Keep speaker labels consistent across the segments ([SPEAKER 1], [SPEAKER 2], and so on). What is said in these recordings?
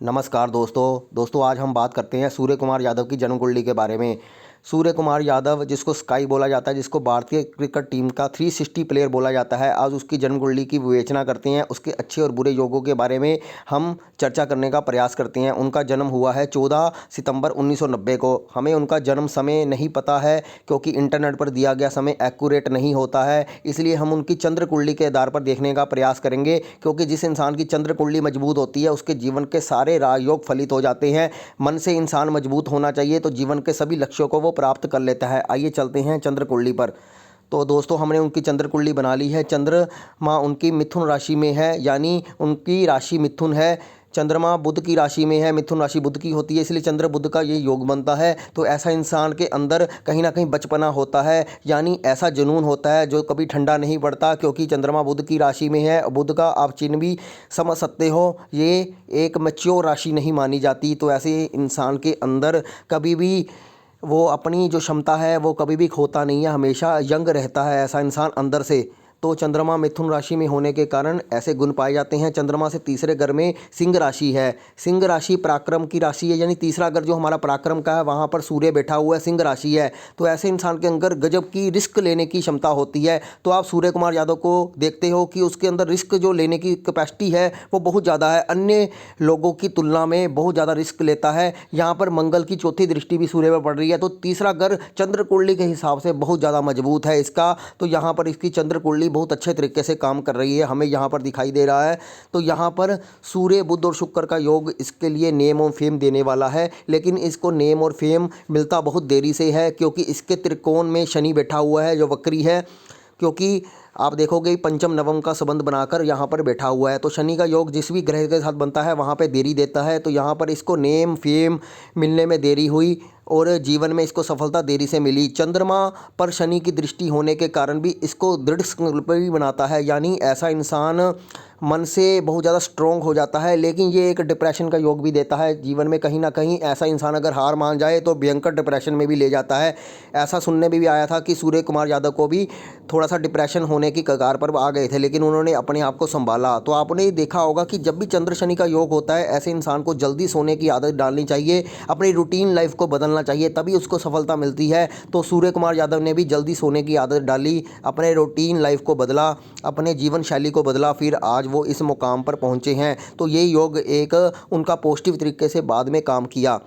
[SPEAKER 1] नमस्कार दोस्तों आज हम बात करते हैं सूर्य कुमार यादव की जन्म कुंडली के बारे में। सूर्य कुमार यादव जिसको स्काई बोला जाता है, जिसको भारतीय क्रिकेट टीम का 360 प्लेयर बोला जाता है, आज उसकी जन्म कुंडली की विवेचना करते हैं। उसके अच्छे और बुरे योगों के बारे में हम चर्चा करने का प्रयास करते हैं। उनका जन्म हुआ है 14 सितंबर 1990 को। हमें उनका जन्म समय नहीं पता है क्योंकि इंटरनेट पर दिया गया समय एक्यूरेट नहीं होता है, इसलिए हम उनकी चंद्र कुंडली के आधार पर देखने का प्रयास करेंगे। क्योंकि जिस इंसान की चंद्र कुंडली मजबूत होती है उसके जीवन के सारे राजयोग फलित हो जाते हैं। मन से इंसान मजबूत होना चाहिए तो जीवन के सभी लक्ष्यों को वो प्राप्त कर लेता है। आइए चलते हैं चंद्र कुंडली पर। तो दोस्तों हमने उनकी चंद्र कुंडली बना ली है। चंद्रमा उनकी मिथुन राशि में है, यानी उनकी राशि मिथुन है। चंद्रमा बुध की राशि में है, मिथुन राशि बुध की होती है, इसलिए चंद्र बुध का ये योग बनता है। तो ऐसा इंसान के अंदर कहीं ना कहीं बचपना होता है, यानी ऐसा जुनून होता है जो कभी ठंडा नहीं पड़ता। क्योंकि चंद्रमा बुध की राशि में है, बुध का आप चिन्ह भी समझ सकते हो, ये एक मैच्योर राशि नहीं मानी जाती। तो ऐसे इंसान के अंदर कभी भी वो अपनी जो क्षमता है वो कभी भी खोता नहीं है, हमेशा यंग रहता है ऐसा इंसान अंदर से। तो चंद्रमा मिथुन राशि में होने के कारण ऐसे गुण पाए जाते हैं। चंद्रमा से तीसरे घर में सिंह राशि है। सिंह राशि पराक्रम की राशि है, यानी तीसरा घर जो हमारा पराक्रम का है वहाँ पर सूर्य बैठा हुआ है, सिंह राशि है। तो ऐसे इंसान के अंदर गजब की रिस्क लेने की क्षमता होती है। तो आप सूर्य कुमार यादव को देखते हो कि उसके अंदर रिस्क जो लेने की कैपेसिटी है वो बहुत ज़्यादा है, अन्य लोगों की तुलना में बहुत ज़्यादा रिस्क लेता है। यहाँ पर मंगल की चौथी दृष्टि भी सूर्य पर पड़ रही है, तो तीसरा घर चंद्र कुंडली के हिसाब से बहुत ज़्यादा मजबूत है इसका। तो यहाँ पर इसकी चंद्र कुंडली बहुत अच्छे तरीके से काम कर रही है, हमें यहाँ पर दिखाई दे रहा है। तो यहाँ पर सूर्य बुध और शुक्र का योग इसके लिए नेम और फेम देने वाला है, लेकिन इसको नेम और फेम मिलता बहुत देरी से है क्योंकि इसके त्रिकोण में शनि बैठा हुआ है जो वक्री है। क्योंकि आप देखोगे पंचम नवम का संबंध बनाकर यहाँ पर बैठा हुआ है, तो शनि का योग जिस भी ग्रह के साथ बनता है वहाँ पे देरी देता है। तो यहाँ पर इसको नेम फेम मिलने में देरी हुई और जीवन में इसको सफलता देरी से मिली। चंद्रमा पर शनि की दृष्टि होने के कारण भी इसको दृढ़ संकल्प भी बनाता है, यानी ऐसा इंसान मन से बहुत ज़्यादा स्ट्रोंग हो जाता है। लेकिन ये एक डिप्रेशन का योग भी देता है जीवन में, कहीं ना कहीं ऐसा इंसान अगर हार मान जाए तो भयंकर डिप्रेशन में भी ले जाता है। ऐसा सुनने में भी आया था कि सूर्य कुमार यादव को भी थोड़ा सा डिप्रेशन होने की कगार पर आ गए थे, लेकिन उन्होंने अपने आप को संभाला। तो आपने देखा होगा कि जब भी चंद्र शनि का योग होता है ऐसे इंसान को जल्दी सोने की आदत डालनी चाहिए, अपनी रूटीन लाइफ को बदलना चाहिए, तभी उसको सफलता मिलती है। तो सूर्य कुमार यादव ने भी जल्दी सोने की आदत डाली, अपने रूटीन लाइफ को बदला, अपने जीवन शैली को बदला, फिर आज वो इस मुकाम पर पहुंचे हैं। तो ये योग एक उनका पॉजिटिव तरीके से बाद में काम किया।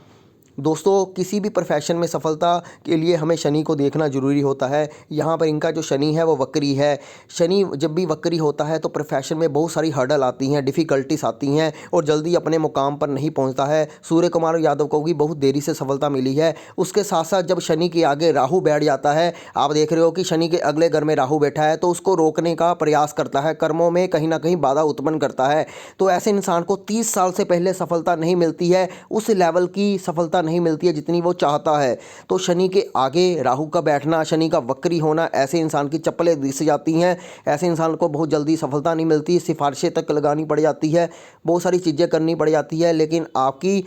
[SPEAKER 1] दोस्तों किसी भी प्रोफेशन में सफलता के लिए हमें शनि को देखना जरूरी होता है। यहाँ पर इनका जो शनि है वो वक्री है। शनि जब भी वक्री होता है तो प्रोफेशन में बहुत सारी हर्डल आती हैं, डिफ़िकल्टीज आती हैं और जल्दी अपने मुकाम पर नहीं पहुँचता है। सूर्य कुमार यादव को भी बहुत देरी से सफलता मिली है। उसके साथ साथ जब शनि के आगे राहु बैठ जाता है, आप देख रहे हो कि शनि के अगले घर में राहु बैठा है, तो उसको रोकने का प्रयास करता है, कर्मों में कहीं ना कहीं बाधा उत्पन्न करता है। तो ऐसे इंसान को 30 साल से पहले सफलता नहीं मिलती है, उस लेवल की सफलता नहीं मिलती है जितनी वो चाहता है। तो शनि के आगे राहु का बैठना, शनि का वक्री होना, ऐसे इंसान की चप्पलें दिस जाती हैं। ऐसे इंसान को बहुत जल्दी सफलता नहीं मिलती, सिफारिशें तक लगानी पड़ जाती है, बहुत सारी चीज़ें करनी पड़ जाती है, लेकिन आपकी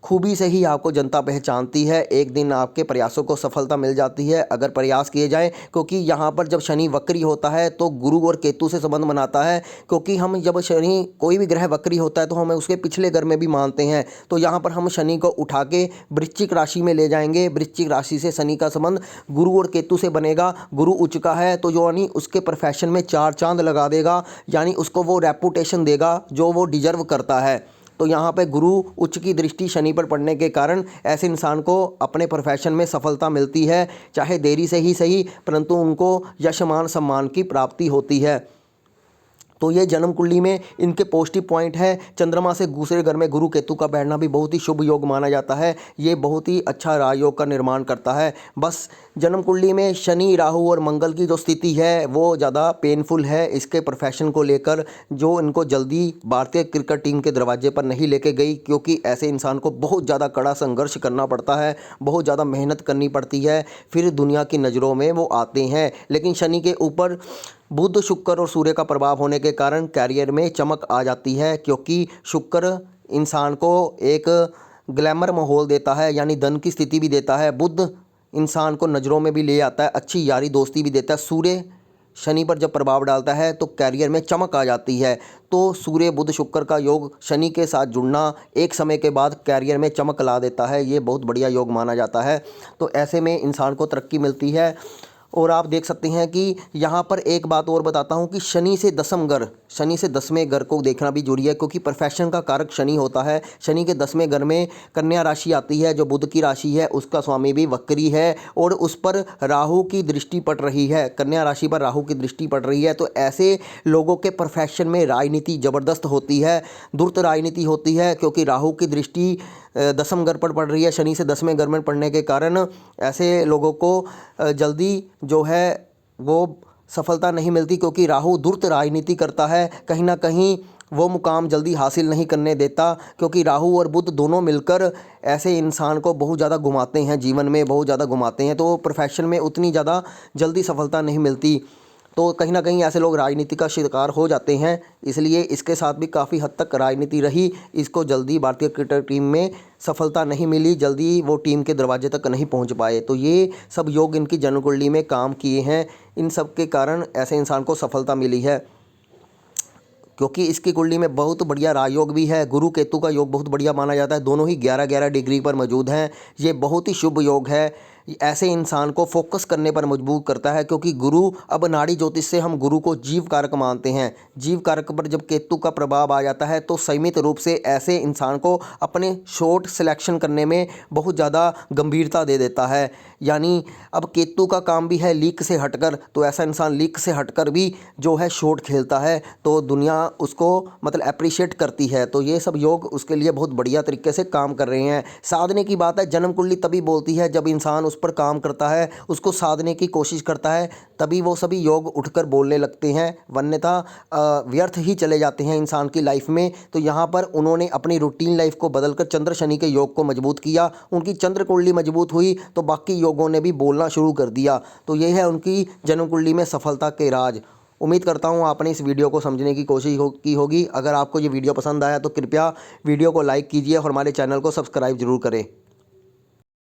[SPEAKER 1] खूबी से ही आपको जनता पहचानती है। एक दिन आपके प्रयासों को सफलता मिल जाती है अगर प्रयास किए जाएं। क्योंकि यहाँ पर जब शनि वक्री होता है तो गुरु और केतु से संबंध बनाता है। क्योंकि हम जब शनि कोई भी ग्रह वक्री होता है तो हमें उसके पिछले घर में भी मानते हैं। तो यहाँ पर हम शनि को उठा के वृश्चिक राशि में ले जाएंगे। वृश्चिक राशि से शनि का संबंध गुरु और केतु से बनेगा। गुरु उच्च का है तो जो यानी उसके प्रोफेशन में 4 चांद लगा देगा, यानी उसको वो रेपुटेशन देगा जो वो डिजर्व करता है। तो यहाँ पे गुरु उच्च की दृष्टि शनि पर पड़ने के कारण ऐसे इंसान को अपने प्रोफेशन में सफलता मिलती है, चाहे देरी से ही सही, परंतु उनको यश मान सम्मान की प्राप्ति होती है। तो ये जन्म कुंडली में इनके पॉजिटिव पॉइंट है। चंद्रमा से दूसरे घर में गुरु केतु का बैठना भी बहुत ही शुभ योग माना जाता है, ये बहुत ही अच्छा राजयोग का निर्माण करता है। बस जन्म कुंडली में शनि राहु और मंगल की जो स्थिति है वो ज़्यादा पेनफुल है इसके प्रोफेशन को लेकर, जो इनको जल्दी भारतीय क्रिकेट टीम के दरवाजे पर नहीं लेके गई। क्योंकि ऐसे इंसान को बहुत ज़्यादा कड़ा संघर्ष करना पड़ता है, बहुत ज़्यादा मेहनत करनी पड़ती है, फिर दुनिया की नज़रों में वो आते हैं। लेकिन शनि के ऊपर बुध शुक्र और सूर्य का प्रभाव होने के कारण कैरियर में चमक आ जाती है। क्योंकि शुक्र इंसान को एक ग्लैमर माहौल देता है, यानी धन की स्थिति भी देता है। बुध इंसान को नज़रों में भी ले आता है, अच्छी यारी दोस्ती भी देता है। सूर्य शनि पर जब प्रभाव डालता है तो कैरियर में चमक आ जाती है। तो सूर्य बुध शुक्र का योग शनि के साथ जुड़ना एक समय के बाद कैरियर में चमक ला देता है। ये बहुत बढ़िया योग माना जाता है। तो ऐसे में इंसान को तरक्की मिलती है। और आप देख सकते हैं कि यहाँ पर एक बात और बताता हूँ कि शनि से 10वें घर को देखना भी जरूरी है, क्योंकि प्रोफेशन का कारक शनि होता है। शनि के 10वें घर में कन्या राशि आती है, जो बुध की राशि है, उसका स्वामी भी वक्री है और उस पर राहु की दृष्टि पड़ रही है। कन्या राशि पर राहु की दृष्टि पड़ रही है। तो ऐसे लोगों के प्रोफेशन में राजनीति ज़बरदस्त होती है, धूर्त राजनीति होती है, क्योंकि राहु की दृष्टि 10वें घर पर पड़ रही है। शनि से 10वें घर में पड़ने के कारण ऐसे लोगों को जल्दी जो है वो सफलता नहीं मिलती, क्योंकि राहु धूर्त राजनीति करता है। कहीं ना कहीं वो मुकाम जल्दी हासिल नहीं करने देता, क्योंकि राहु और बुध दोनों मिलकर ऐसे इंसान को बहुत ज़्यादा घुमाते हैं, जीवन में बहुत ज़्यादा घुमाते हैं। तो प्रोफेशन में उतनी ज़्यादा जल्दी सफलता नहीं मिलती। तो कहीं ना कहीं ऐसे लोग राजनीति का शिकार हो जाते हैं। इसलिए इसके साथ भी काफ़ी हद तक राजनीति रही। इसको जल्दी भारतीय क्रिकेट टीम में सफलता नहीं मिली, जल्दी वो टीम के दरवाजे तक नहीं पहुंच पाए। तो ये सब योग इनकी जन्म कुंडली में काम किए हैं। इन सब के कारण ऐसे इंसान को सफलता मिली है, क्योंकि इसकी कुंडली में बहुत बढ़िया राजयोग भी है। गुरु केतु का योग बहुत बढ़िया माना जाता है। दोनों ही 11-11 डिग्री पर मौजूद हैं। ये बहुत ही शुभ योग है। ऐसे इंसान को फोकस करने पर मजबूर करता है, क्योंकि गुरु, अब नाड़ी ज्योतिष से हम गुरु को जीव कारक मानते हैं। जीव कारक पर जब केतु का प्रभाव आ जाता है तो सीमित रूप से ऐसे इंसान को अपने शॉट सिलेक्शन करने में बहुत ज़्यादा गंभीरता दे देता है। यानी अब केतु का काम भी है लीक से हटकर, तो ऐसा इंसान लीक से हटकर भी जो है शॉट खेलता है, तो दुनिया उसको मतलब अप्रिशिएट करती है। तो ये सब योग उसके लिए बहुत बढ़िया तरीके से काम कर रहे हैं। साधने की बात है, जन्म कुंडली तभी बोलती है जब इंसान उस पर काम करता है, उसको साधने की कोशिश करता है, तभी वो सभी योग उठकर बोलने लगते हैं, वन्यथा व्यर्थ ही चले जाते हैं इंसान की लाइफ में। तो यहाँ पर उन्होंने अपनी रूटीन लाइफ को बदलकर चंद्र शनि के योग को मजबूत किया। उनकी चंद्र कुंडली मजबूत हुई तो बाकी योगों ने भी बोलना शुरू कर दिया। तो ये है उनकी जन्म कुंडली में सफलता के राज। उम्मीद करता हूँ आपने इस वीडियो को समझने की कोशिश की होगी। अगर आपको ये वीडियो पसंद आया तो कृपया वीडियो को लाइक कीजिए और हमारे चैनल को सब्सक्राइब जरूर करें।